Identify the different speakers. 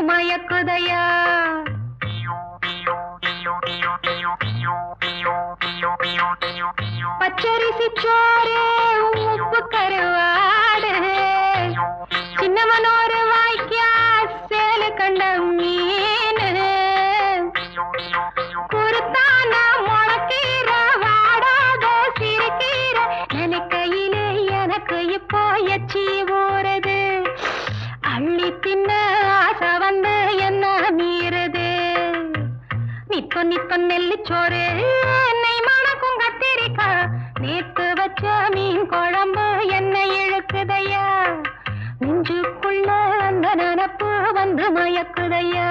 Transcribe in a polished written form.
Speaker 1: மயக்குதையா பச்சரிசி சோறு உப்பு கருவாடு சின்னமனோரு வாய்க்கா சேலு கண்ட மீன் குருத்தான முளக்கீர வாடாத சிறுகீர நினைக்கையிலே எனக்கு இப்போ எச்சி ஊறுது அள்ளி தின்ன ஆசை வந்து என்ன மீறுது நித்த நித்த நெல்லிச்சோறு நெய் மணக்கும் கத்திரிக்கா நேத்து வச்ச மீன் குழம்பு என்ன இழுக்குதையா நெஞ்சுக்குள்ள அந்த நினப்பு வந்து மயக்குதையா